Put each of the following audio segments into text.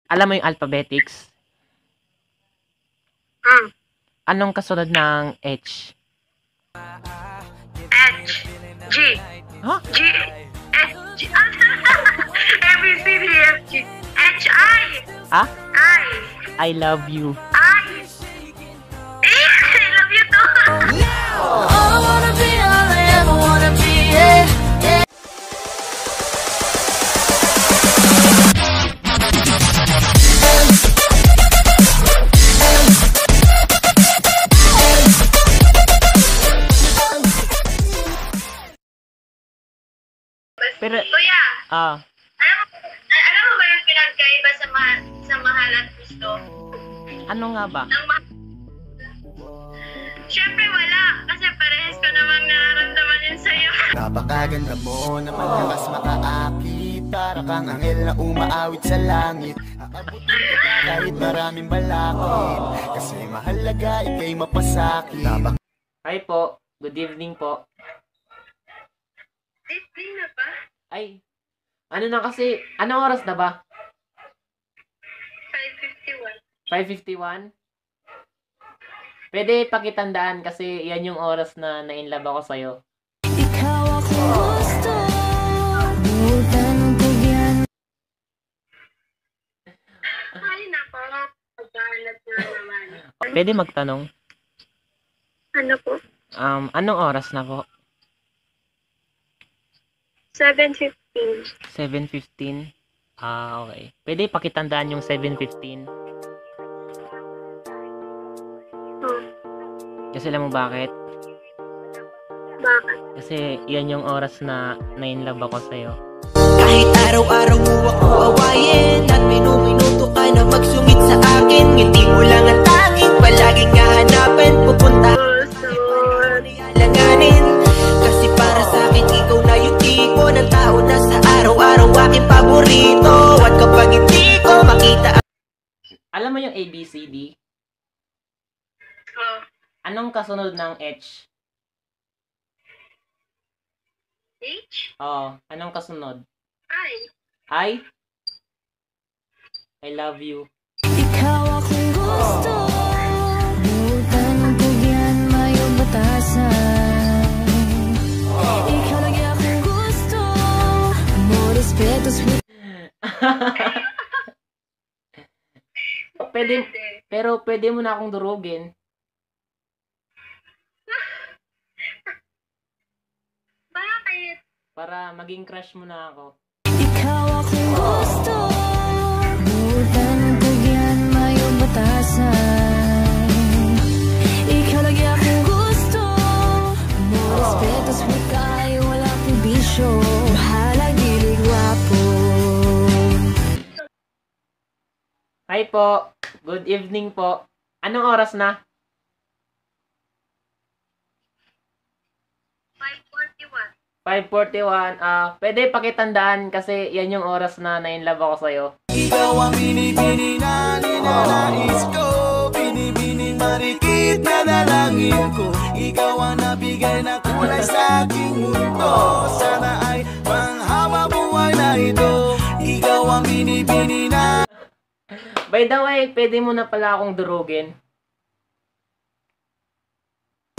Alam mo yung alphabetics? Anong kasunod ng H? H. G. Huh? G. H. G. A, B, C, D, F, G. H, I. Ha? I. I love you. I. I love you too. I wanna be all I ever wanna be, yeah, yeah. Pero, Kuya, ah, alam mo ba yung pinagkaiba sa mahal at gusto? ano nga ba? Siyempre wala, kasi parehas ko namang nararamdaman yun sa'yo. Napakaganda mo na malakas makaakit. Para kang anghel na umaawit sa langit. Aabutin kita kahit maraming balakid. Kasi mahalaga ika'y mapasakit. Hi po. Good evening po. Evening na ba? Ay, ano na kasi, anong oras na ba? 5:51. 5:51? Pwede pakitandaan kasi yan yung oras na na-inlove ako sa'yo. Ikaw ako gusto, butan bigyan. Ay, nako. Pagkahanap na naman. Pwede magtanong? Ano po? Anong oras na po? 7:15. 7:15? Okay. Pwede pakitandaan yung 7:15? Oh, Kasi alam mo bakit? bakit? Kasi yan yung oras na na-inlove ako sa'yo. Kahit araw-araw mo ako awayin at minuto ka na magsungit sa akin. Ngiti mo lang ang tanging palaging kahanapin. Pupunta alanganin. Kasi para sa akin ikaw na yung tipo ng tao na sa araw-araw aking paborito. At kapag hindi ko makita. Alam mo yung ABCD? Oh, Anong kasunod ng H? H? Anong kasunod? I. I love you. Ikaw ako gusto, butan bigyan mayong batasan. Ikaw lagi ako gusto, mo respeto sweet. Pwede mo na akong durugin. Bakit? Para maging crush mo na ako. Ikaw ako gusto, butan bigyan mayong batasan. Ikaw lagi ako gusto, mo respeto sweet kayo wala pong bisyo. Bahala gilig wapo. Hi po. Good evening po. Anong oras na? 5:41. 5:41. Pwede pakitandaan kasi yan yung oras na na-inlove ako sa'yo. Ikaw ang binibini na ninanais ko. Binibining marikit na dalangin ko. Ikaw ang nabigay na kulay sa aking mundo. Sana ay panghawa buhay na ito. Ikaw ang binibini na. By the way, pwede mo na pala akong durugin.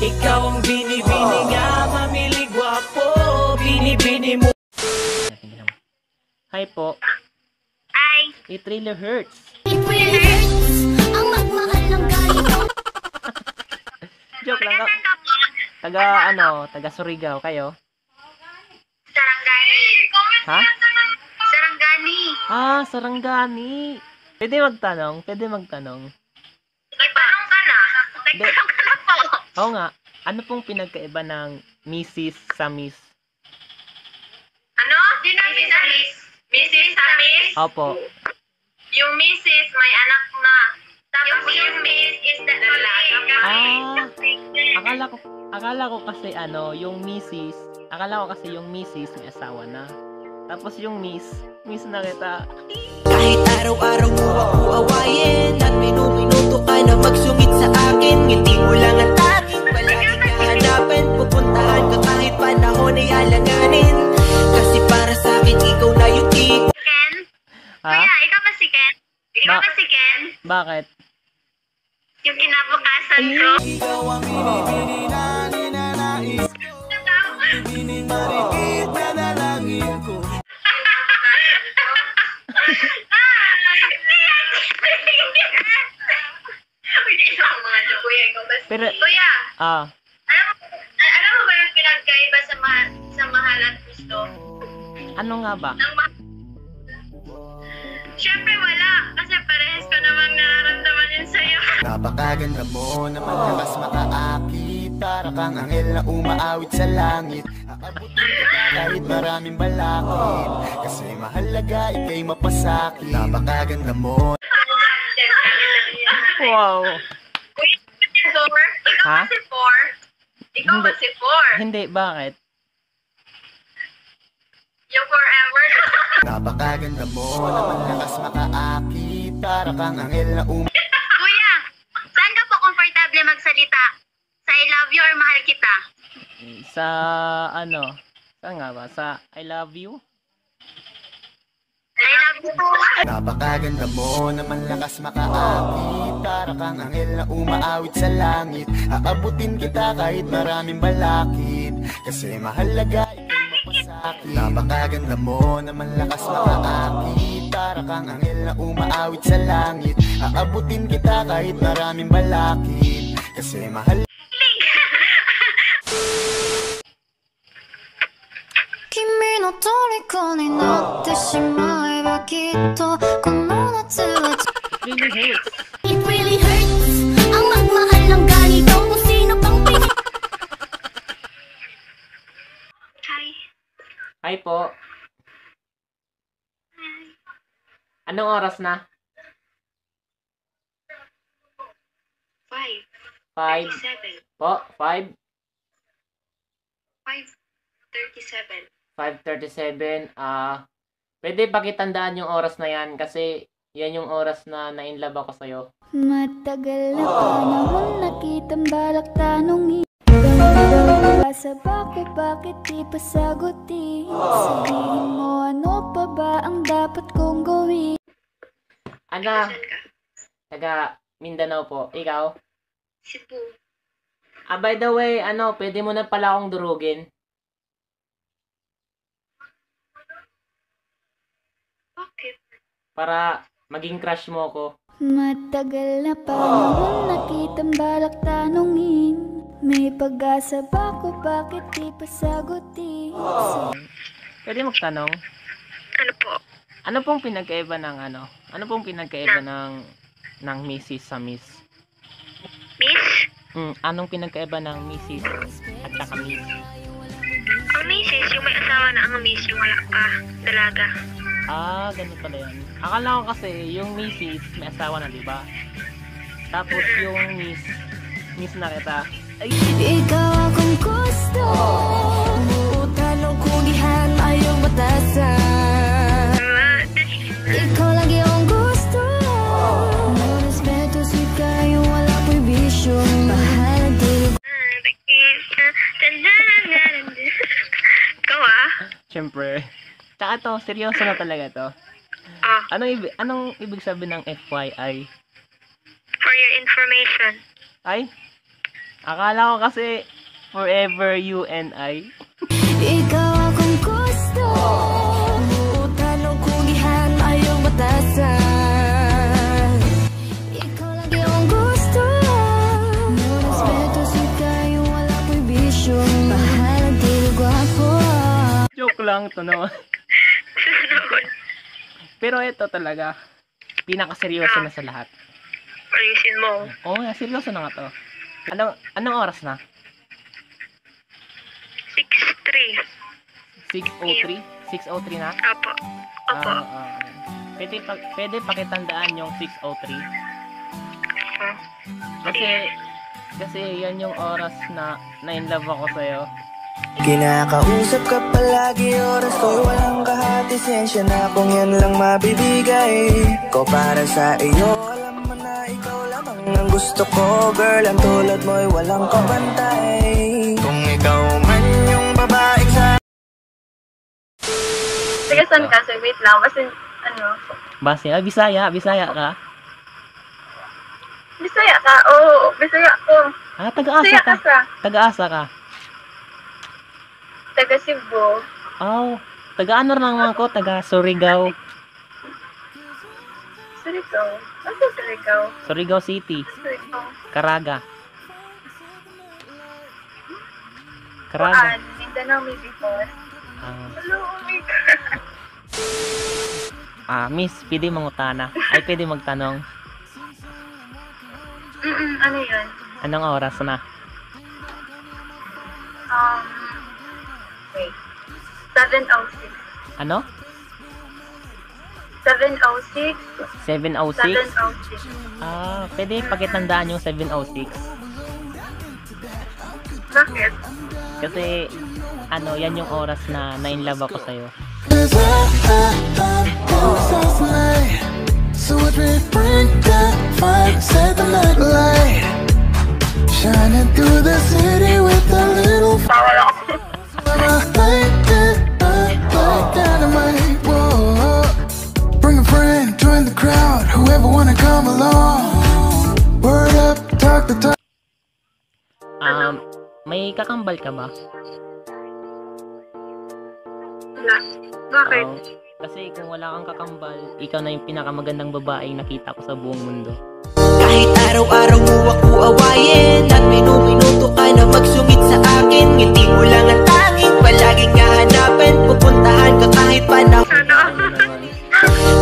Ikaw ang binibini nga mamili gwapo. Binibini mo. Hi po. I. It really hurts. It really hurts ang magmahal ng galit. Joke lang. Saan ka po? Taga Surigao kayo? Sarangani. Ha? Sarangani. Sarangani. Pwede magtanong? Itanong ka na. Nagtanong ka na po. Oo nga. Ano pong pinagkaiba ng Mrs. sa Miss? Ano? Mrs. sa Miss. Mrs. sa Miss? Opo. Yung Mrs. may anak na. Tapos yung Miss is the dalaga. Akala ko kasi yung Mrs. Akala ko kasi yung Mrs. may asawa na. Tapos yung Miss na kita. Kahit araw-araw mo ako awayin at minuto ka na magsungit sa akin. Ngiti mo lang ang tanging palaging kahanapin. Pupuntahan ka kahit panahon ay alanganin. Kasi para sa akin ikaw na yung tipo. Ken? Ha? Kuya, ikaw ba si Ken? Ikaw kasi, Ken, Bakit? yung kinabukasan ko. Ikaw ang binibini na ninanais ko. Bining marikit na dalangin ko. Pero, Kuya, ah, alam mo ba yung pinagkaiba sa mahal at gusto? ano nga ba? Siyempre wala, kasi parehas ko namang nararamdaman yun sa'yo. Napakaganda mo na malakas makaakit. Para kang anghel na umaawit sa langit. Aabutin kita kahit maraming balakid. Kasi mahalaga ika'y mapasakit. Napakaganda mo. Wow! Kuya, four? Ikaw Ha? kasi four? Ikaw Hindi. kasi four? Hindi, bakit? Yung forever? Napakaganda mo na malakas makaakit. Para kang anghel na Kuya, saan ka po komportable magsalita? Sa I love you or mahal kita? Sa, ano? Saan nga ba? Sa I love you? I love you po. Napakaganda mo na malakas makaakit. Para kang anghel na umaawit sa langit. Aabutin kita kahit maraming balakid. Kasi mahalaga ika'y mapasakit. Napakaganda mo na malakas makaakit. Para kang anghel na umaawit sa langit. Aabutin kita kahit maraming balakid. Kasi mahalaga. 君の虜になってしまえばきっとこの夏は It really hurts. It really hurts ang magmahal ng ganito kung sino pang Hi. Hi po. Anong oras na? 5. 5:37. Po? 5? 5:37. 5:37. Pwede pakitandaan yung oras na yan kasi yan yung oras na na-inlove ako sa'yo. Matagal na panahon nakitang balak tanongin Ganda sa bako bakit di pa sagutin Sabihin mo ano pa ba ang dapat kong gawin Ana, Saan ka? taga Mindanao po. Ikaw? Cebu. By the way, pwede mo na pala akong durugin. Bakit? Para maging crush mo ko. Matagal na panahon nakitang balak tanongin May pag-asa ba ko bakit di pa sagutin Pwede magtanong, Ano po? ano pong pinagkaiba ng Ano pong pinagkaiba ng Mrs. sa Miss? Miss? Anong pinagkaiba ng Mrs. at saka Miss? Ang misis, yung may asawa na ang miss, yung wala pa. Dalaga. Ganun pala yan. Akala ko kasi yung Mrs. may asawa na, di ba? Tapos yung Miss na kita. Ay, Ikaw akong gusto Tanong kung gihan ayong batasan Ikaw lagi ang gusto No respeto si kayo wala ko'y bisyo Mahal ang tinig Ikaw syempre. Tsaka to, seryoso na talaga to. Anong ibig sabihin ng FYI? For your information. Ay? Akala ko kasi forever you and I. Ikaw akong gusto Tanong kung gihan ayong batasan Ikaw lagi ang gusto No respeto si kayo wala ko'y bisyo Mahal ang tinig gwapo Joke lang to naman. Pero ito talaga, pinakaseryoso na sa lahat. Ayusin mo. Oo, seryoso na nga to. Anong oras na? 6:03. 6:03? 6:03 na? Opo. Opo. Pwede pakitandaan yung 6:03. Kasi yan yung oras na in-love ako sa'yo. Kinakausap ka palagi, oras ko'y walang kahati. Sensya na kung yan lang mabibigay ko para sa iyo. Alam mo na ikaw lamang ang gusto ko. Girl, ang tulad mo'y walang kabantay. Kung ikaw man yung babaeng sa Sige, saan ka? So, wait lang. Kasi, Base, Bisaya ka? Bisaya ka? Oo, Bisaya ko. Taga-asa Bisaya ka. ka sa Taga-asa ka. taga Cebu. Oh, taga-ano naman ko? Taga Surigao. Surigao? Ano Surigao? Surigao City. Surigao. Caraga. Kuan, Mindanao may before. Hello, oh my God. Miss, pwede mangutana. Ay, pwede magtanong. Ano yun? Anong oras na? Wait. 7:06. Ano? 7:06. 7:06? 7:06. Pwede pakitandaan yung 7:06. Bakit? Kasi, yan yung oras na na-inlove ako sa'yo. Cause I was last night. So what we bring that fire, set the night light, shining through the city with a little fire. Like dynamite, whoa. Bring a friend, join the crowd, whoever wanna come along. Word up, talk the talk. May kakambal ka ba? Wala. Bakit? Kasi kung wala kang kakambal, ikaw na yung pinakamagandang babaeng nakita ko sa buong mundo. Kahit araw-araw mo ako awayin at minuto ka na magsungit sa akin, ngiti mo lang ang tanging palaging hahanapin, pupuntahan ka kahit panahon.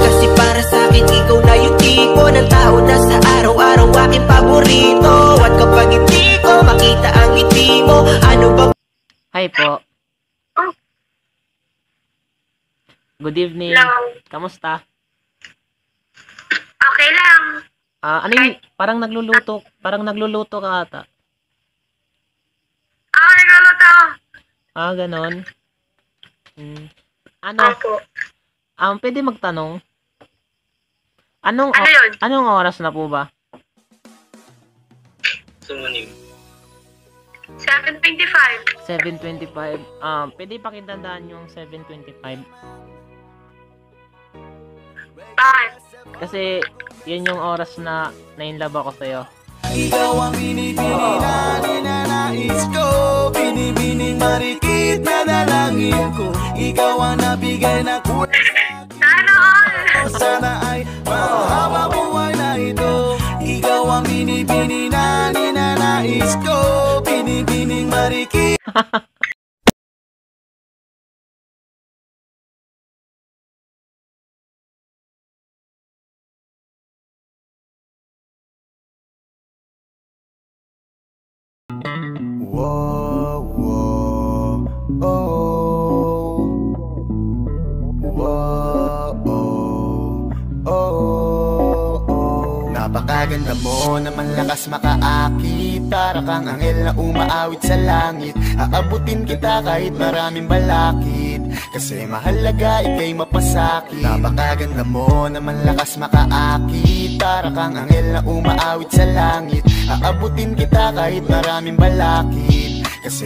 Kasi para sa akin ikaw na yung tipo ng tao na sa araw-araw aking paborito. At kapag hindi ko makita ang ngiti mo, ano ba? Hi po. Good evening. Hello. Kamusta? Okay lang. Ano yun? Parang nagluluto ka ata. Nagluluto. Ganon. Ano? Opo. Pwede magtanong? Ano yun? Anong oras na po ba? 7:25. 7:25. Pwede pakitandaan yung 7:25. Bakit? Kasi, yun yung oras na na-inlove ako sa'yo. Ikaw ang binibini na ninanais ko, binibining marikit na dalangin ko. Ikaw ang nabigay na kulay. Sana all. Sana ay panghabang buhay na ito. Ikaw ang binibini na ninanais ko, binibining marikit. Whoa, whoa, oh. Whoa, oh, oh. Napakaganda mo naman, lakas makaakit. Para kang anghel na umaawit sa langit. Aabutin kita kahit maraming balakid, kasi mahalaga ika'y mapasakit. Napakaganda mo naman, lakas makaakit. Para kang anghel na umaawit sa langit. Aabutin kita kahit maraming balakid.